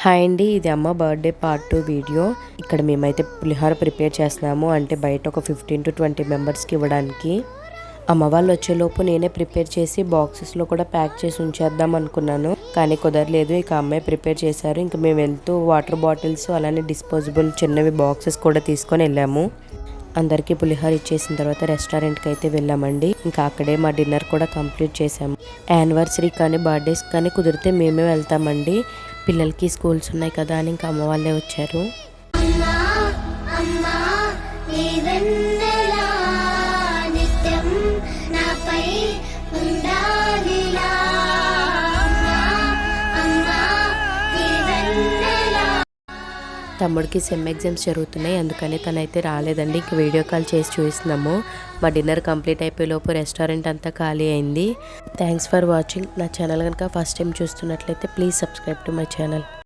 Hi అండి, ఇది అమ్మ బర్త్డే పార్ట్ 2 వీడియో. ఇక్కడ మేమైతే పులిహోర ప్రిపేర్ చేస్తున్నాము. అంటే బయట ఒక 15 to 20 మెంబర్స్కి ఇవ్వడానికి. అమ్మ వాళ్ళు వచ్చేలోపు నేనే ప్రిపేర్ చేసి బాక్సెస్లో కూడా ప్యాక్ చేసి ఉంచేద్దాం అనుకున్నాను. కానీ కుదరలేదు. ఇక అమ్మాయి ప్రిపేర్ చేశారు. ఇంక మేము వెళ్తూ వాటర్ బాటిల్స్ అలానే డిస్పోజబుల్ చిన్నవి బాక్సెస్ కూడా తీసుకొని వెళ్ళాము. అందరికీ పులిహోర ఇచ్చేసిన తర్వాత రెస్టారెంట్కి అయితే వెళ్ళామండి. ఇంకా అక్కడే మా డిన్నర్ కూడా కంప్లీట్ చేసాము. యానివర్సరీ కానీ బర్త్డేస్ కానీ కుదిరితే మేమే వెళ్తామండి. పిల్లలకి స్కూల్స్ ఉన్నాయి కదా అని ఇంకా అమ్మ వాళ్ళే వచ్చారు. తమ్ముడికి సెమ్ ఎగ్జామ్స్ జరుగుతున్నాయి, అందుకని తనైతే రాలేదండి. ఇంక వీడియో కాల్ చేసి చూస్తున్నాము. మా డిన్నర్ కంప్లీట్ అయిపోయేలోపు రెస్టారెంట్ అంతా ఖాళీ అయింది. Thanks for watching. నా ఛానల్ కనుక ఫస్ట్ టైం చూస్తున్నట్లయితే please subscribe to my channel.